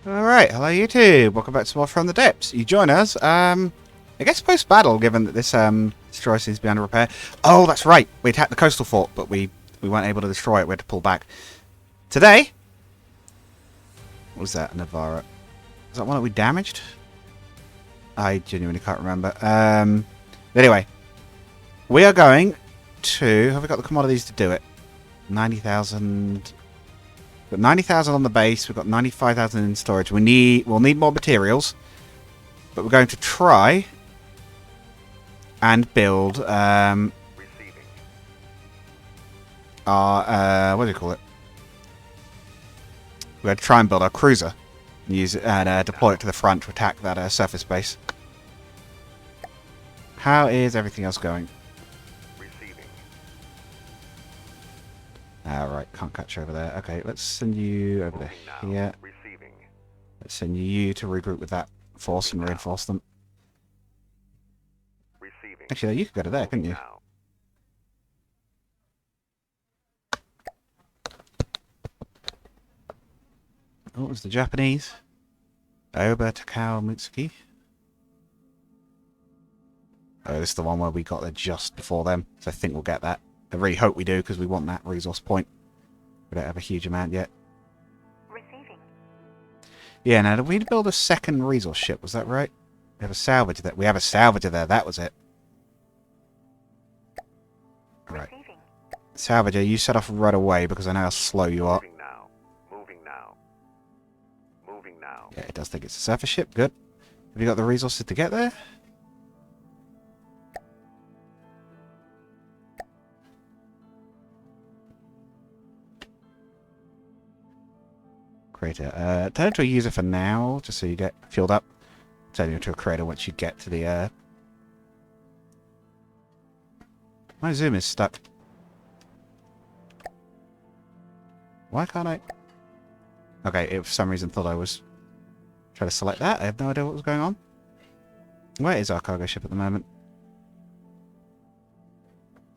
Alright, hello YouTube, welcome back to more From the Depths. You join us, I guess post-battle, given that this destroyer seems to be under repair. Oh, that's right, we attacked the coastal fort, but we weren't able to destroy it, we had to pull back. Today, what was that, Navara? Was that one that we damaged? I genuinely can't remember. Anyway, we are going to, have we got the commodities to do it? 90,000... We've got 90,000 on the base. We've got 95,000 in storage. We'll need more materials, but we're going to try and build our what do you call it? We're going to try and build our cruiser and use it and deploy it to the front to attack that surface base. How is everything else going? Alright, can't catch over there. Okay, let's send you over there here. Let's send you to regroup with that force and reinforce them. Actually, you could go to there, couldn't you? Oh, it was the Japanese. Oba, Takao, Mitsuki. Oh, this is the one where we got there just before them, so I think we'll get that. I really hope we do, because we want that resource point. We don't have a huge amount yet. Receiving. Yeah, now, did we build a second resource ship? Was that right? We have a salvager there. We have a salvager there. That was it. Right. Receiving. Salvager, you set off right away, because I know how slow you are. Moving now. Yeah, it does think it's a surface ship. Good. Have you got the resources to get there? Creator. Turn it to a user for now, just so you get fueled up. Turn it into a creator once you get to the... My zoom is stuck. Why can't I... Okay, it for some reason thought I was trying to select that. I have no idea what was going on. Where is our cargo ship at the moment?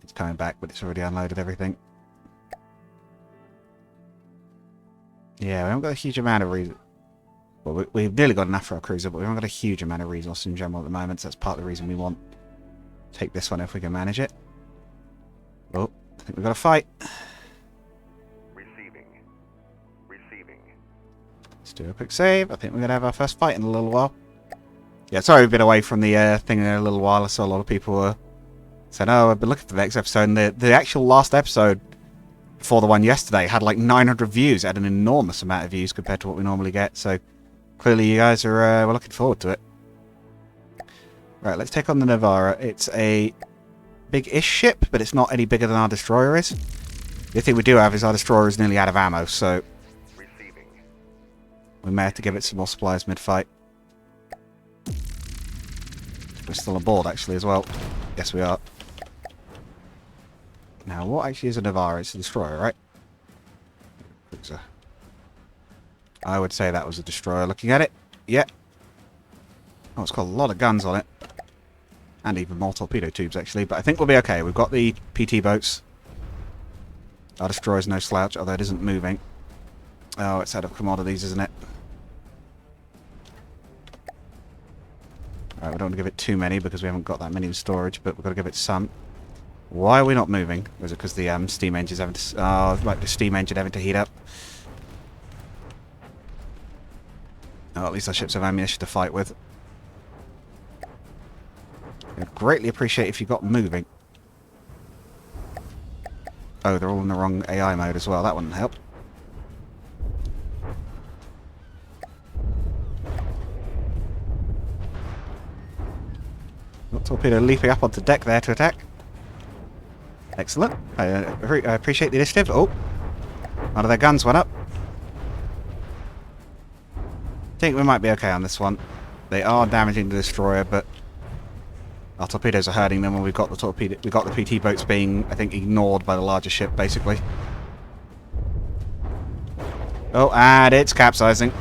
It's coming back, but it's already unloaded everything. Yeah, we haven't got a huge amount of resource. Well, we've nearly got enough for our cruiser, but we haven't got a huge amount of resource in general at the moment, so that's part of the reason we want to take this one if we can manage it. Oh, I think we've got a fight. Receiving. Let's do a quick save. I think we're going to have our first fight in a little while. Yeah, sorry we've been away from the thing in a little while. I saw a lot of people saying, oh, I've been looking for the next episode, and the actual last episode before the one yesterday had like 900 views. It had an enormous amount of views compared to what we normally get, so clearly you guys are we're looking forward to it. Right, let's take on the Navara. It's a big-ish ship, but it's not any bigger than our destroyer is. The thing we do have is our destroyer is nearly out of ammo, so we may have to give it some more supplies mid-fight. We're still on board, actually, as well. Yes, we are. Now, what actually is a Navara? It's a destroyer, right? I would say that was a destroyer. Looking at it, yeah. Oh, it's got a lot of guns on it. And even more torpedo tubes, actually. But I think we'll be okay. We've got the PT boats. Our destroyer's no slouch, although it isn't moving. Oh, it's out of commodities, isn't it? Alright, we don't want to give it too many because we haven't got that many in storage, but we've got to give it some. Why are we not moving? Was it because the steam engine's having to... Oh, like the steam engine having to heat up. Oh, at least our ships have ammunition to fight with. I'd greatly appreciate if you got moving. Oh, they're all in the wrong AI mode as well. That wouldn't help. Got torpedo leaping up onto deck there to attack. Excellent. I appreciate the initiative. Oh, one of their guns went up. I think we might be okay on this one. They are damaging the destroyer, but our torpedoes are hurting them, and we've got the torpedo. We've got the PT boats being, I think, ignored by the larger ship, basically. Oh, and it's capsizing.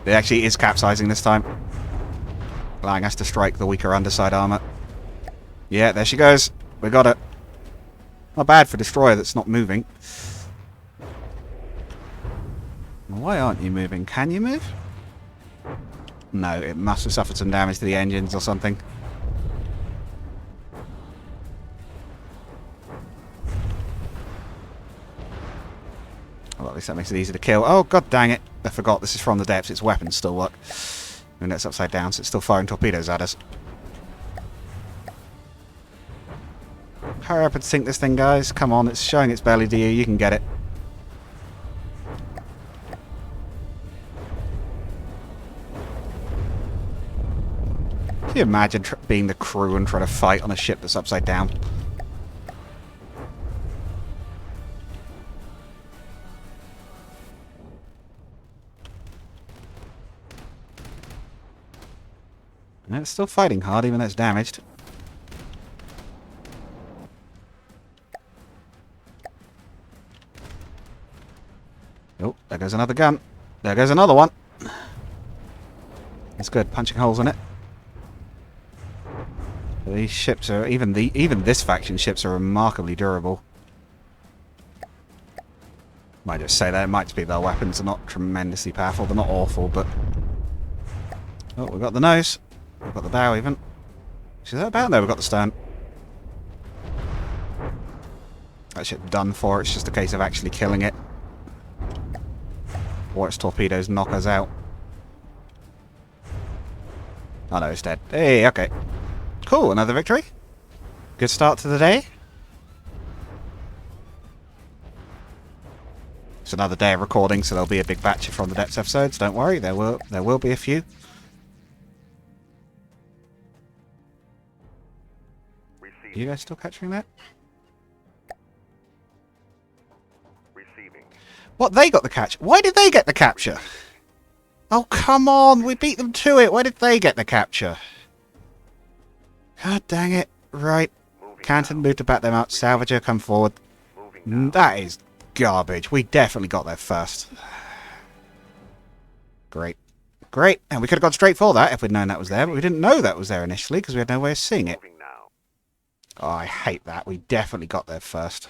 It actually is capsizing this time, allowing us to strike the weaker underside armor. Yeah, there she goes. We got it. Not bad for a destroyer that's not moving. Why aren't you moving? Can you move? No, it must have suffered some damage to the engines or something. Well, at least that makes it easy to kill. Oh, god dang it. I forgot this is from the depths. Its weapons still work. And it's upside down, so it's still firing torpedoes at us. Hurry up and sink this thing, guys. Come on, it's showing its belly to you. You can get it. Can you imagine being the crew and trying to fight on a ship that's upside down? And it's still fighting hard, even though it's damaged. Oh, there goes another gun. There goes another one. It's good, punching holes in it. These ships are even this faction ships are remarkably durable. Might just say that it might just be their weapons are not tremendously powerful. They're not awful, but oh, we've got the nose. We've got the bow even. Is that about? No, we've got the stern. That ship's done for. It's just a case of actually killing it. Or its torpedoes knock us out. Oh no, it's dead. Hey, okay. Cool, another victory. Good start to the day. It's another day of recording, so there'll be a big batch of From the Depths episodes. Don't worry, there will be a few. Are you guys still capturing that? Receiving. What, they got the catch? Why did they get the capture? Oh, come on, we beat them to it. Why did they get the capture? God dang it. Right. Canton, move to back them up. Salvager, come forward. That is garbage. We definitely got there first. Great. Great. And we could have gone straight for that if we'd known that was there, but we didn't know that was there initially because we had no way of seeing it. Oh, I hate that. We definitely got there first.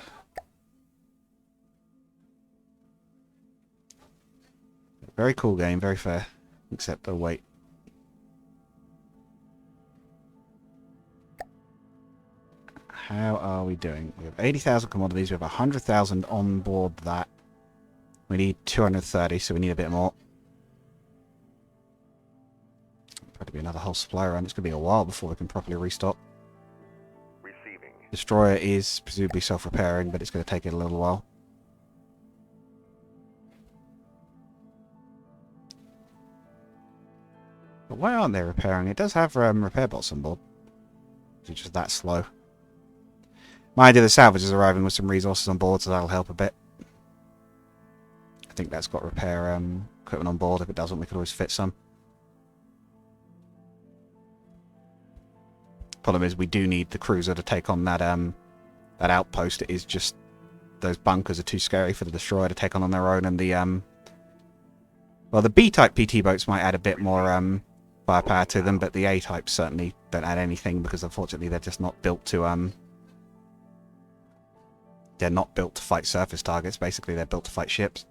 Very cool game, very fair. Except, oh wait. How are we doing? We have 80,000 commodities, we have 100,000 on board that. We need 230, so we need a bit more. Probably be another whole supply run. It's going to be a while before we can properly restock. Receiving. Destroyer is presumably self-repairing, but it's going to take it a little while. But why aren't they repairing? It does have repair bots on board. It's just that slow. Mind you, the salvage is arriving with some resources on board, so that'll help a bit. I think that's got repair equipment on board. If it doesn't, we could always fit some. Problem is, we do need the cruiser to take on that that outpost. It is just those bunkers are too scary for the destroyer to take on their own, and the well, the B-type PT boats might add a bit more firepower to them, but the A-types certainly don't add anything because unfortunately they're just not built to they're not built to fight surface targets. Basically, they're built to fight ships.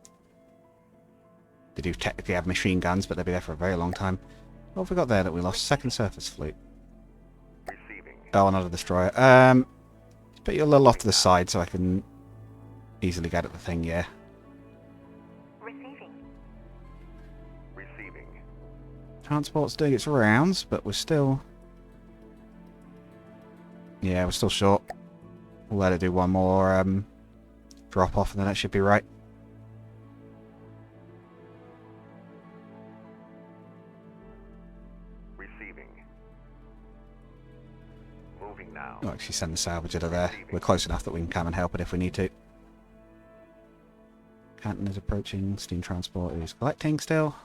They do technically have machine guns, but they'll be there for a very long time. What have we got there that we lost? Second surface fleet. Receiving. Oh, another destroyer. Let's put you a little off to the side so I can easily get at the thing, yeah. Receiving. Receiving. Transport's doing its rounds, but we're still... Yeah, we're still short. We'll let it do one more drop off and then that should be right. Receiving. Moving now. I'll actually send the salvager to there. We're close enough that we can come and help it if we need to. Canton is approaching. Steam transport is collecting still.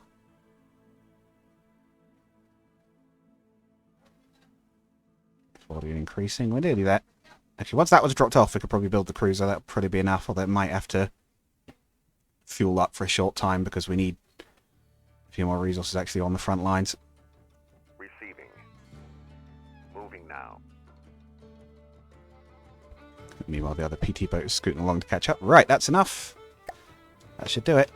Volume increasing. We're nearly there. Actually, once that was dropped off, we could probably build the cruiser. That would probably be enough, although it might have to fuel up for a short time because we need a few more resources actually on the front lines. Receiving. Moving now. Meanwhile, the other PT boat is scooting along to catch up. Right, that's enough. That should do it.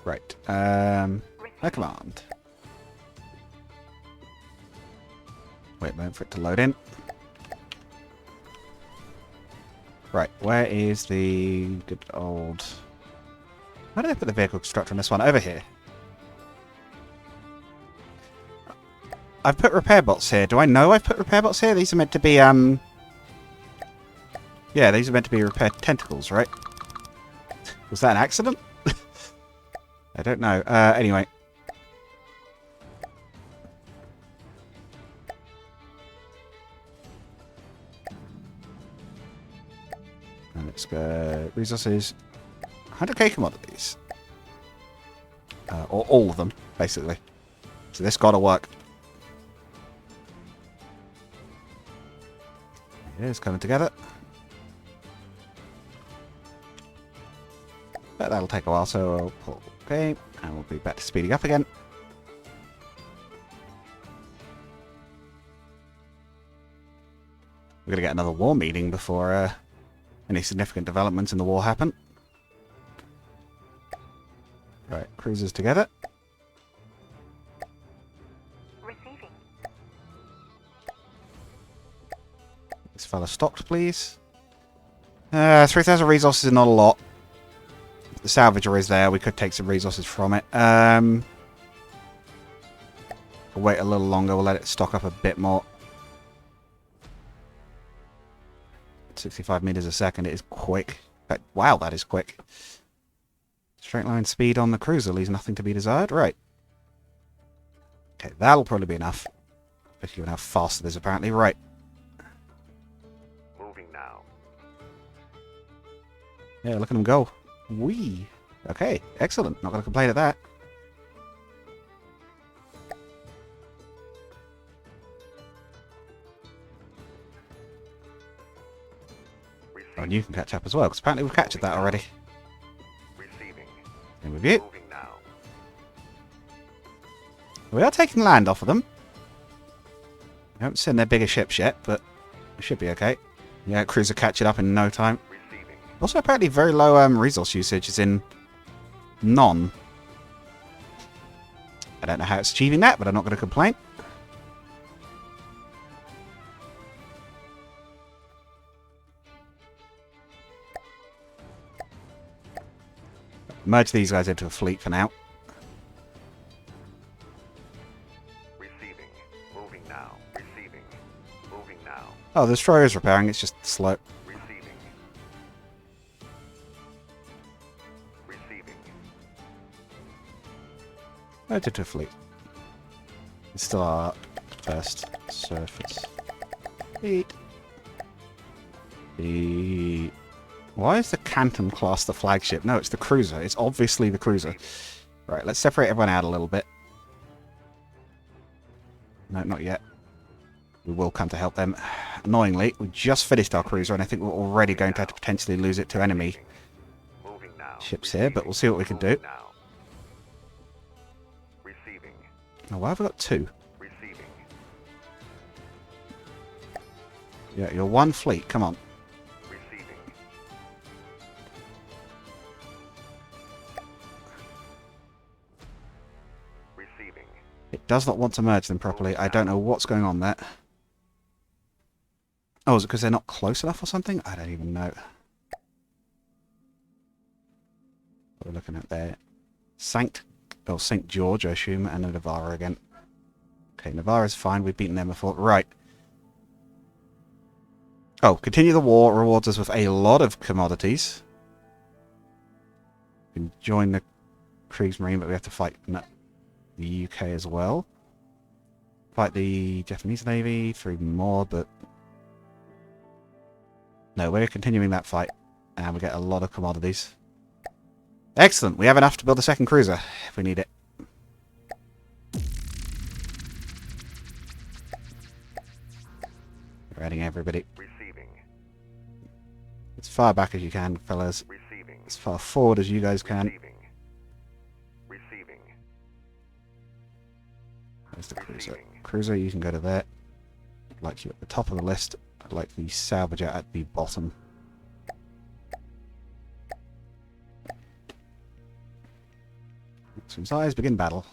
Right. A command. Wait a moment for it to load in. Right, where is the good old... Where did I put the vehicle constructor on this one? Over here. I've put repair bots here. Do I know I've put repair bots here? These are meant to be, Yeah, these are meant to be repair tentacles, right? Was that an accident? I don't know. Anyway. And let's go... Resources. 100k commodities. Or all of them, basically. So this gotta work. It is coming together. But that'll take a while, so we'll pull... Okay, and we'll be back to speeding up again. We're gonna get another war meeting before any significant developments in the war happen. Right, cruisers together. Receiving. This fella stocked, please. 3,000 resources is not a lot. The salvager is there. We could take some resources from it. We'll wait a little longer. We'll let it stock up a bit more. 65 meters a second. It is quick. Wow, that is quick. Straight line speed on the cruiser leaves nothing to be desired. Right. Okay, that'll probably be enough. Especially given how fast it is, apparently. Right. Moving now. Yeah, look at them go. Whee! Okay, excellent. Not going to complain at that. Oh, and you can catch up as well, because apparently we've captured that already. Receiving. And with you. Moving now. We are taking land off of them. We haven't seen their bigger ships yet, but it should be okay. Yeah, cruiser catch it up in no time. Receiving. Also, apparently very low resource usage is in none. I don't know how it's achieving that, but I'm not going to complain. Merge these guys into a fleet for now. Receiving. Moving now. Receiving. Moving now. Oh, the destroyer is repairing, it's just slow. Receiving. Receiving. Merge into a fleet. It's still our first surface fleet. The... Why is the Canton class the flagship? No, it's the cruiser. It's obviously the cruiser. Right, let's separate everyone out a little bit. No, not yet. We will come to help them. Annoyingly, we just finished our cruiser, and I think we're already going to have to potentially lose it to enemy Moving now. ships here, but we'll see what we can do. Now. Receiving. Oh, why have we got two? Receiving. Yeah, you're one fleet. Come on. Receiving. Receiving. It does not want to merge them properly. I don't know what's going on there. Oh, is it because they're not close enough or something? I don't even know. What we're looking at there. St. George, I assume, and a Navara again. Okay, Navara's fine. We've beaten them before. Right. Oh, continue the war rewards us with a lot of commodities. We can join the Kriegsmarine, but we have to fight the UK as well. Fight the Japanese Navy, 3 more, but... No, we're continuing that fight, and we get a lot of commodities. Excellent, we have enough to build a second cruiser, if we need it. We're adding everybody. Receiving. As far back as you can, fellas. Receiving. As far forward as you guys can. Receiving. Receiving. There's the cruiser. Receiving. Cruiser, you can go to there. I'd like you at the top of the list. I'd like the salvager at the bottom. Maximum size, begin battle.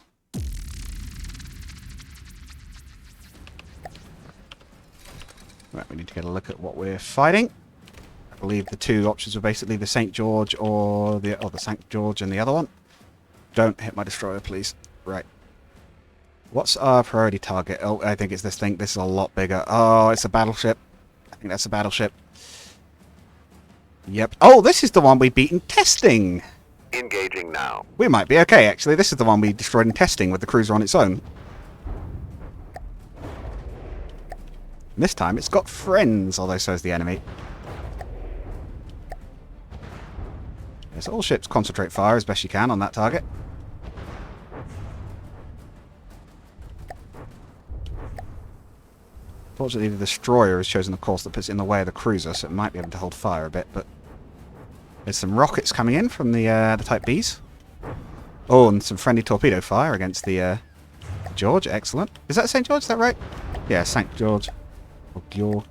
Right, we need to get a look at what we're fighting. I believe the two options were basically the St. George or the St. George and the other one. Don't hit my destroyer, please. Right. What's our priority target? Oh, I think it's this thing. This is a lot bigger. Oh, it's a battleship. I think that's a battleship. Yep. Oh, this is the one we beat in testing. Engaging now. We might be okay, actually. This is the one we destroyed in testing with the cruiser on its own. And this time it's got friends, although so is the enemy. Yes, all ships concentrate fire as best you can on that target. Fortunately, the destroyer has chosen a course that puts it in the way of the cruiser, so it might be able to hold fire a bit, but there's some rockets coming in from the Type Bs. Oh, and some friendly torpedo fire against the George. Excellent. Is that St. George? Is that right? Yeah, St. George. Or George.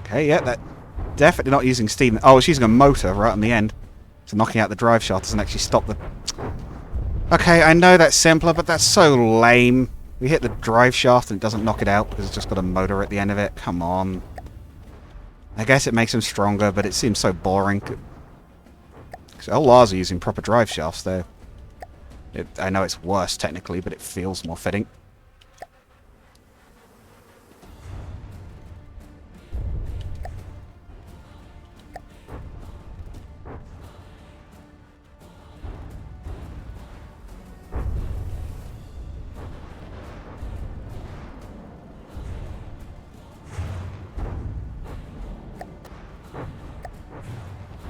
Okay, yeah, that definitely not using steam. Oh, it's using a motor right on the end. So knocking out the drive shaft doesn't actually stop the... Okay, I know that's simpler, but that's so lame. We hit the drive shaft and it doesn't knock it out because it's just got a motor at the end of it. Come on. I guess it makes them stronger, but it seems so boring. So LRs are using proper drive shafts there. I know it's worse technically, but it feels more fitting.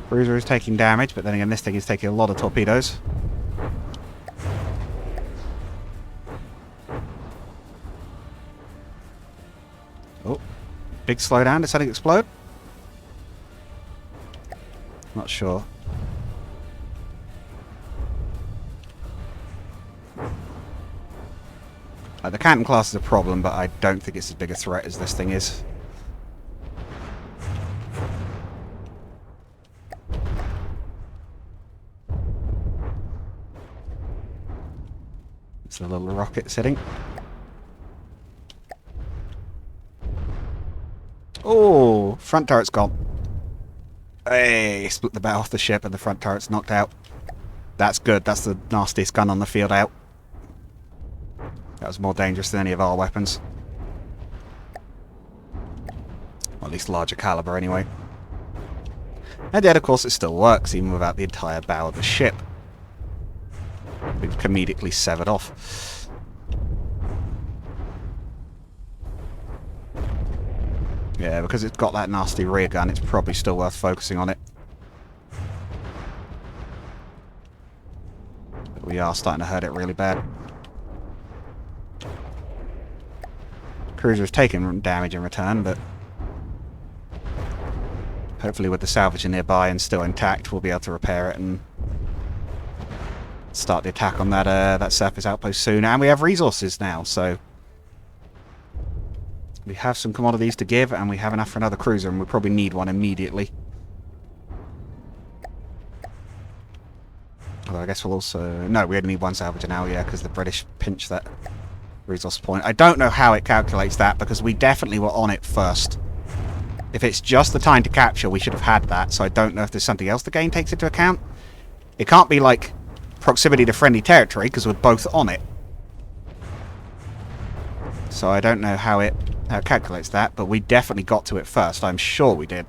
Cruiser is taking damage, but then again this thing is taking a lot of torpedoes. Oh, big slowdown. Did something explode? Not sure. The Canton class is a problem, but I don't think it's as big a threat as this thing is. It's a little rocket sitting. Oh, front turret's gone. Hey, split the bow off the ship and the front turret's knocked out. That's good. That's the nastiest gun on the field out. That was more dangerous than any of our weapons. Or at least larger caliber anyway. And yet, of course, it still works even without the entire bow of the ship. We've comedically severed off. Yeah, because it's got that nasty rear gun, it's probably still worth focusing on it. But we are starting to hurt it really bad. Cruiser's taken damage in return, but hopefully with the salvage nearby and still intact, we'll be able to repair it and start the attack on that that surface outpost soon. And we have resources now, so we have some commodities to give, and we have enough for another cruiser, and we probably need one immediately. Although I guess we'll also... No, we only need one salvager now, yeah, because the British pinched that resource point. I don't know how it calculates that, because we definitely were on it first. If it's just the time to capture, we should have had that, so I don't know if there's something else the game takes into account. It can't be like proximity to friendly territory, because we're both on it. So I don't know how it calculates that, but we definitely got to it first. I'm sure we did.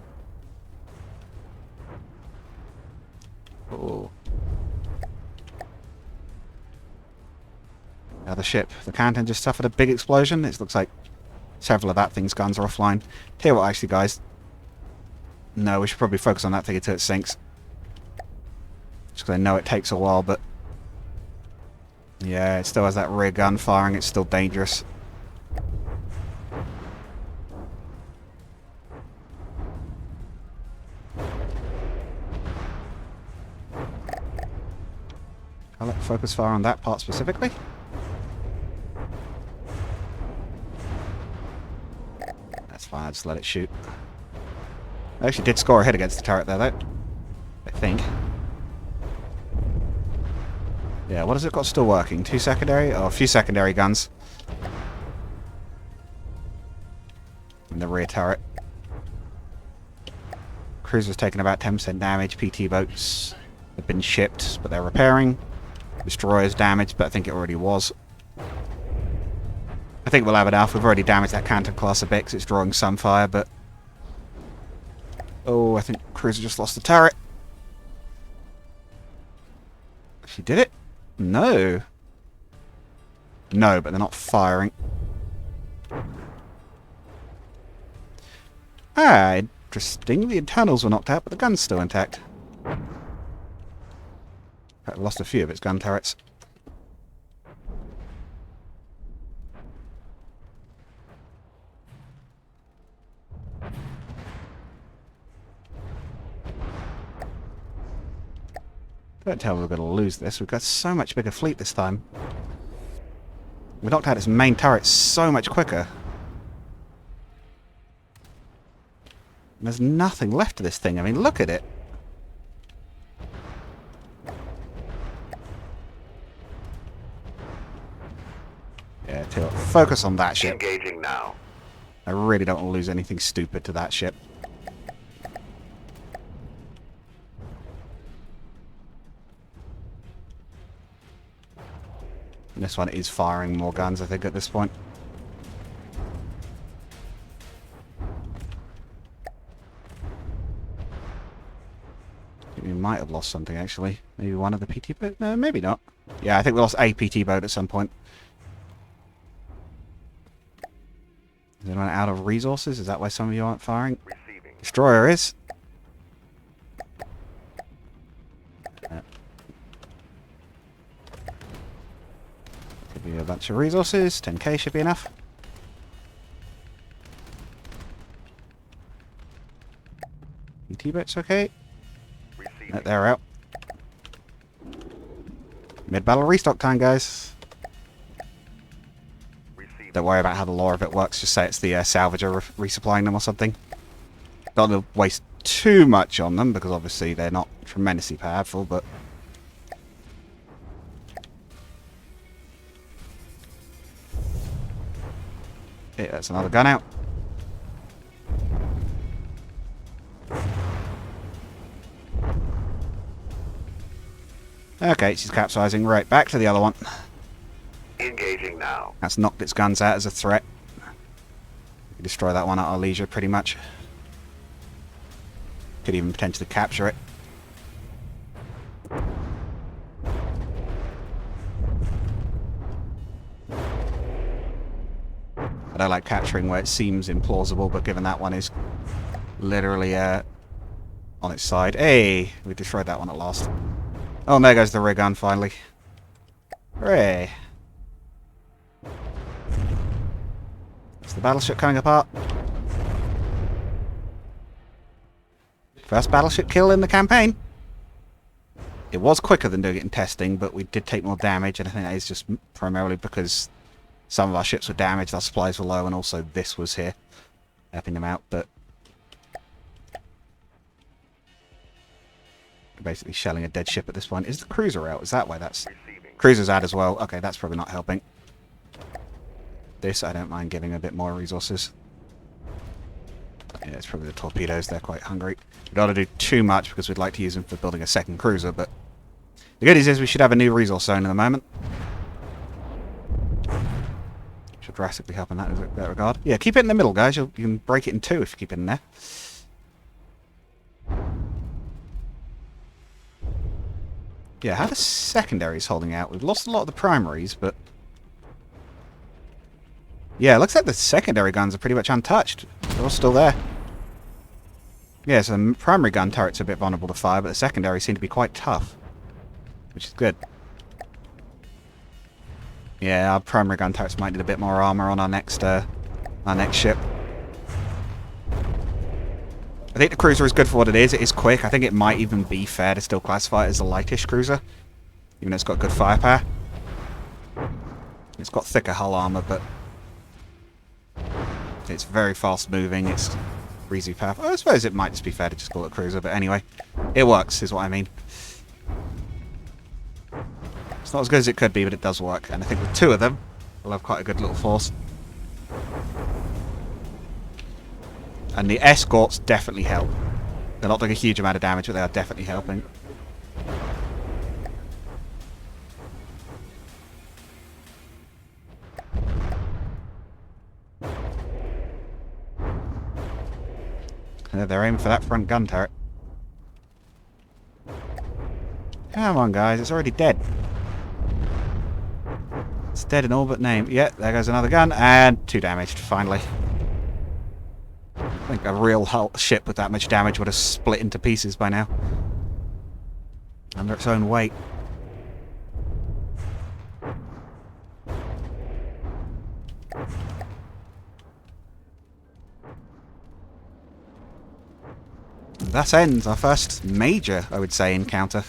Oh. The ship, the Canton, just suffered a big explosion. It looks like several of that thing's guns are offline. Tell you what, actually, guys. No, we should probably focus on that thing until it sinks. Just because I know it takes a while, but... yeah, it still has that rear gun firing. It's still dangerous. I'll let focus fire on that part specifically. That's fine, I'll just let it shoot. I actually did score a hit against the turret there, though. I think. Yeah, what has it got still working? 2 secondary? Oh, a few secondary guns. In the rear turret. Cruiser's taken about 10% damage. PT boats have been shipped, but they're repairing. Destroyer's damaged, but I think it already was. I think we'll have enough. We've already damaged that Canton class a bit because it's drawing some fire, but... Oh, I think Cruiser just lost the turret. She did it? No. No, but they're not firing. Ah, interesting. The internals were knocked out, but the gun's still intact. It lost a few of its gun turrets. Don't tell me we're going to lose this. We've got so much bigger fleet this time. We knocked out its main turret so much quicker. And there's nothing left of this thing. I mean, look at it. Yeah, focus on that ship. Engaging now. I really don't want to lose anything stupid to that ship. And this one is firing more guns, I think, at this point. I think we might have lost something, actually. Maybe one of the PT boats? No, maybe not. Yeah, I think we lost a PT boat at some point. Is anyone out of resources? Is that why some of you aren't firing? Receiving. Destroyer is. Could be a bunch of resources. 10k should be enough. T-boats okay. Receiving. They're out. Mid-battle restock time, guys. Receiving. Don't worry about how the lore of it works. Just say it's the salvager resupplying them or something. Don't want to waste too much on them because obviously they're not tremendously powerful, but... Okay, that's another gun out. Okay, she's capsizing. Right, back to the other one. Engaging now. That's knocked its guns out as a threat. We can destroy that one at our leisure, pretty much. Could even potentially capture it. I don't like capturing where it seems implausible, but given that one is literally on its side. Hey! We destroyed that one at last. Oh, and there goes the rear gun, finally. Hooray! It's the battleship coming apart. First battleship kill in the campaign. It was quicker than doing it in testing, but we did take more damage, and I think that is just primarily because some of our ships were damaged, our supplies were low, and also this was here, helping them out, but... basically shelling a dead ship at this point. Is the cruiser out? Is that why that's... Receiving. Cruiser's out as well. Okay, that's probably not helping. This, I don't mind giving a bit more resources. Yeah, it's probably the torpedoes. They're quite hungry. We don't want to do too much because we'd like to use them for building a second cruiser, but... the good news is we should have a new resource zone in the moment. Should drastically help in that regard. Yeah, keep it in the middle, guys. You can break it in two if you keep it in there. Yeah, how are the secondaries holding out? We've lost a lot of the primaries, but... yeah, it looks like the secondary guns are pretty much untouched. They're all still there. Yeah, so the primary gun turret's a bit vulnerable to fire, but the secondary seem to be quite tough. Which is good. Yeah, our primary gun turrets might need a bit more armor on our next ship. I think the cruiser is good for what it is. It is quick. I think it might even be fair to still classify it as a lightish cruiser. Even though it's got good firepower. It's got thicker hull armor, but... it's very fast moving. It's breezy path. I suppose it might just be fair to just call it a cruiser, but anyway. It works, is what I mean. It's not as good as it could be, but it does work. And I think with 2 of them, we'll have quite a good little force. And the escorts definitely help. They're not doing a huge amount of damage, but they are definitely helping. They're aiming for that front gun turret. Come on, guys. It's already dead. It's dead in all but name. Yeah, there goes another gun. And 2 damaged, finally. I think a real hull ship with that much damage would have split into pieces by now. Under its own weight. That ends our first major, I would say, encounter.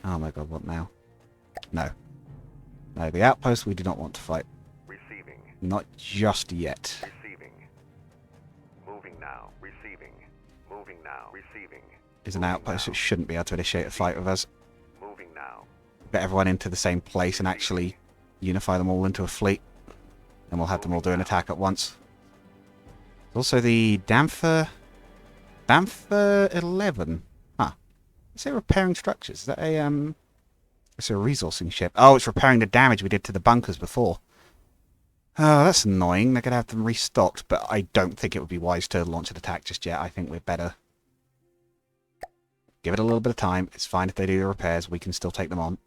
Oh my god, what now? No. No, the outpost we do not want to fight. Receiving. Not just yet. Receiving. Moving now. Receiving. Moving now. Receiving. Is an outpost that shouldn't be able to initiate a fight with us. Moving now. Get everyone into the same place and actually unify them all into a fleet. And we'll have them all do an attack at once. Also the Damfer 11. Huh. Is it repairing structures? Is that a it's a resourcing ship. Oh, it's repairing the damage we did to the bunkers before. Oh, that's annoying. They're going to have them restocked, but I don't think it would be wise to launch an attack just yet. I think we're better. Give it a little bit of time. It's fine if they do the repairs. We can still take them on.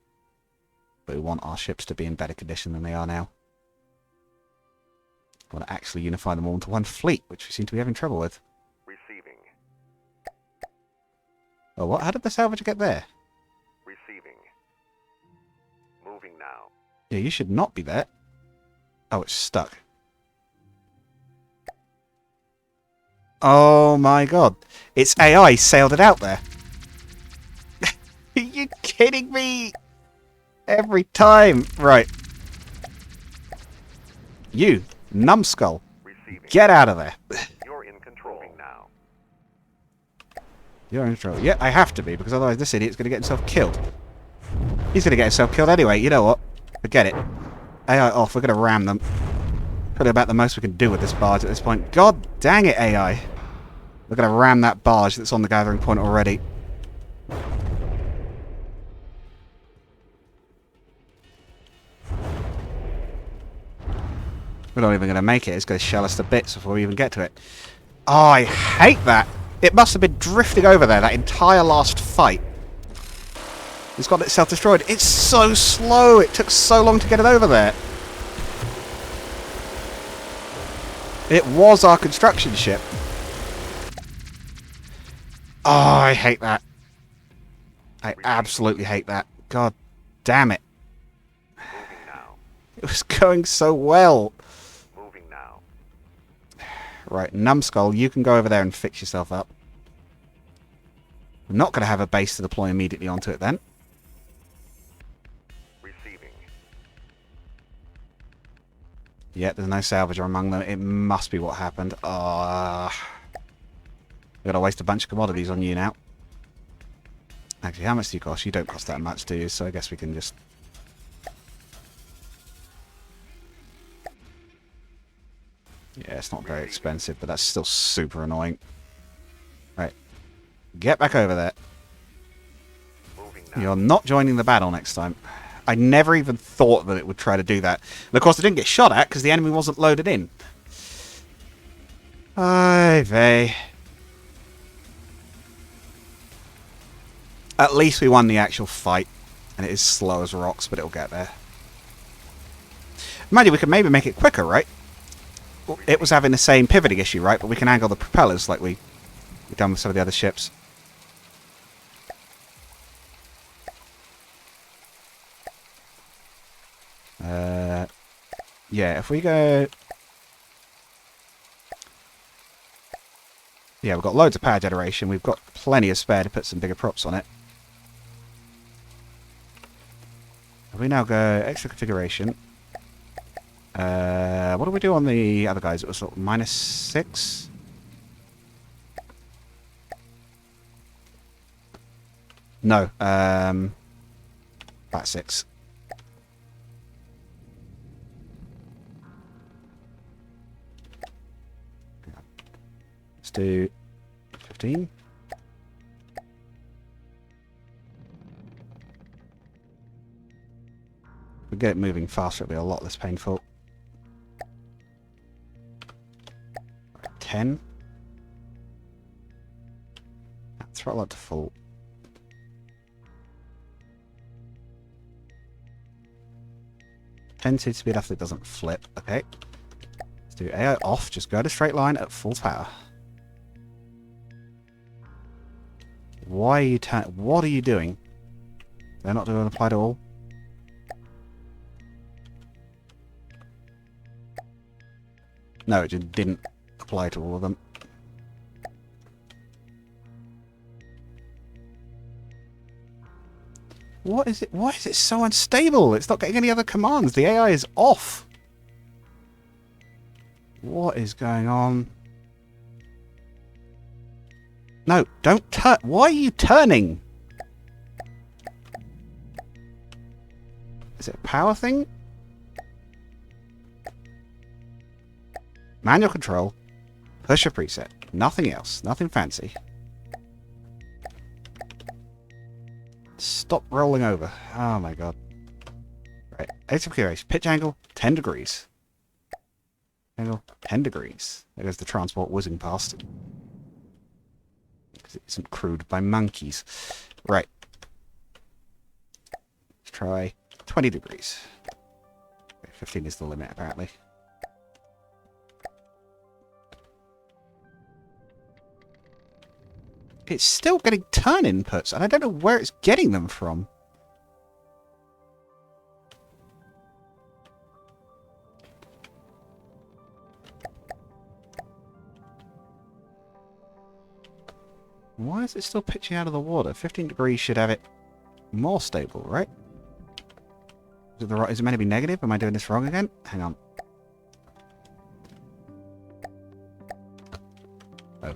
But we want our ships to be in better condition than they are now. I want to actually unify them all into one fleet, which we seem to be having trouble with. Receiving. Oh, what? How did the salvage get there? Receiving. Moving now. Yeah, you should not be there. Oh, it's stuck. Oh my god. Its AI sailed it out there. Are you kidding me? Every time. Right. You, numbskull. Receiving. Get out of there. You're in control now. You're in control. Yeah, I have to be, because otherwise this idiot's going to get himself killed. He's going to get himself killed anyway. You know what? Forget it. AI off. We're going to ram them. Probably about the most we can do with this barge at this point. God dang it, AI. We're going to ram that barge that's on the gathering point already. We're not even going to make it. It's going to shell us to bits before we even get to it. Oh, I hate that. It must have been drifting over there that entire last fight. It's got itself destroyed. It's so slow. It took so long to get it over there. It was our construction ship. Oh, I hate that. I absolutely hate that. God damn it. Moving now. It was going so well. Moving now. Right, numbskull, you can go over there and fix yourself up. I'm not going to have a base to deploy immediately onto it then. Receiving. Yeah, there's no salvager among them. It must be what happened. We've got to waste a bunch of commodities on you now. Actually, how much do you cost? You don't cost that much, do you? So I guess we can just... Yeah, it's not very expensive, but that's still super annoying. Right. Get back over there. Moving now. You're not joining the battle next time. I never even thought that it would try to do that. And of course, it didn't get shot at because the enemy wasn't loaded in. Ay vey. At least we won the actual fight. And it is slow as rocks, but it'll get there. Mind you, we could maybe make it quicker, right? It was having the same pivoting issue, right? But we can angle the propellers like we've done with some of the other ships. Yeah, if we go... Yeah, we've got loads of power generation. We've got plenty of spare to put some bigger props on it. If we now go extra configuration. What do we do on the other guys? It was sort of -6? No. About 6. Let's do 15. If we get it moving faster, it'll be a lot less painful. 10. Throttle up to full. Ten seems to be enough that it doesn't flip. Okay. Let's do AI off. Just go to straight line at full power. Why are you what are you doing? They're not doing apply to all. No, it just didn't apply to all of them. What is it? Why is it so unstable? It's not getting any other commands. The AI is off. What is going on? No, don't turn. Why are you turning? Is it a power thing? Manual control. Push a preset. Nothing else. Nothing fancy. Stop rolling over. Oh my god. Right. Ace of clearance. Pitch angle, 10 degrees. Angle, 10 degrees. There goes the transport whizzing past. Because it isn't crewed by monkeys. Right. Let's try 20 degrees. Okay, 15 is the limit, apparently. It's still getting turn inputs, and I don't know where it's getting them from. Why is it still pitching out of the water? 15 degrees should have it more stable, right? Is it meant to be negative? Am I doing this wrong again? Hang on. Oh.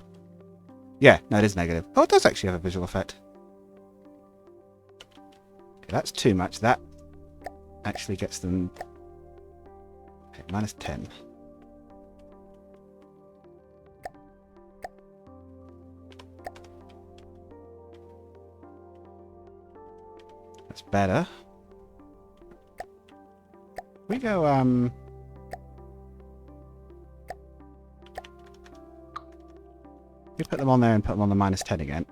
Yeah, no, it is negative. Oh, it does actually have a visual effect. Okay, that's too much. That actually gets them... Okay, minus 10. That's better. We go, you put them on there and put them on the minus 10 again.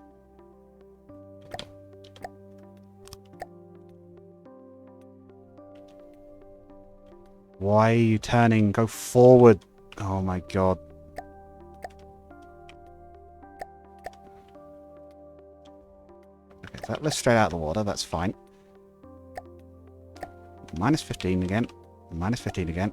Why are you turning? Go forward. Oh my god. Okay, so that lifts straight out of the water. That's fine. Minus 15 again. Minus 15 again.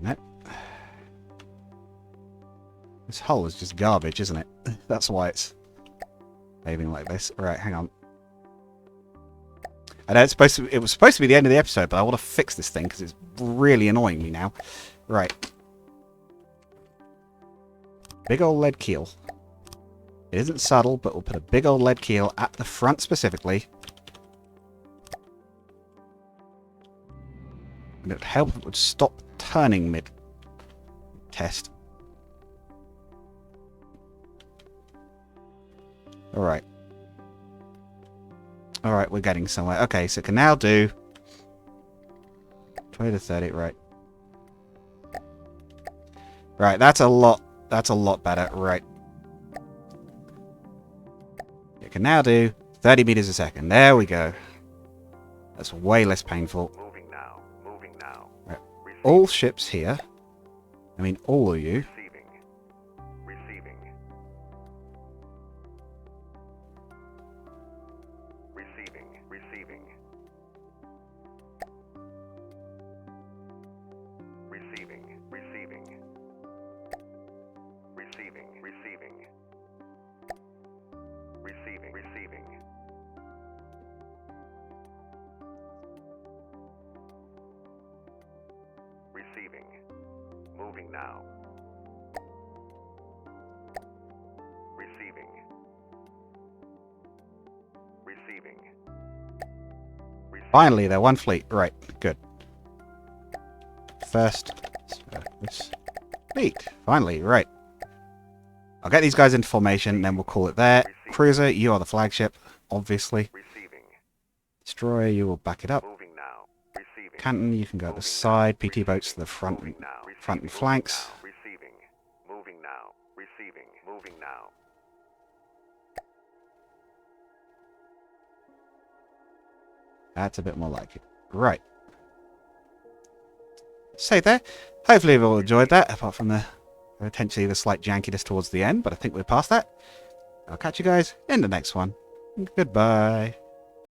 Nope. This hull is just garbage, isn't it? That's why it's behaving like this. Right, hang on. I know it was supposed to be the end of the episode, but I want to fix this thing because it's really annoying me now. Right. Big old lead keel. It isn't subtle, but we'll put a big old lead keel at the front specifically. And it would help if it would stop turning mid-test. Alright. Alright, we're getting somewhere. Okay, so it can now do 20 to 30, right. Right, that's a lot better, right. It can now do 30 meters a second. There we go. That's way less painful. Moving now. Moving now. Right. Receiving. All ships here. I mean, all of you. Receiving. Receiving. Receiving. Receiving. Receiving. Receiving. Receiving. Receiving. Receiving. Receiving. Moving now. Receiving. Receiving. Finally, they're one fleet. Right, good. First service fleet. Finally, right. I'll get these guys into formation, and then we'll call it there. Cruiser, you are the flagship, obviously. Receiving. Destroyer, you will back it up. Moving now. Receiving. Canton, you can go to the side. PT boats to the front, Moving now. front and Receiving. flanks. Receiving. Moving now. Receiving. Moving now. That's a bit more like it. Right. Say there. Hopefully you've all enjoyed that, apart from the potentially the slight jankiness towards the end, but I think we're past that. I'll catch you guys in the next one. Goodbye.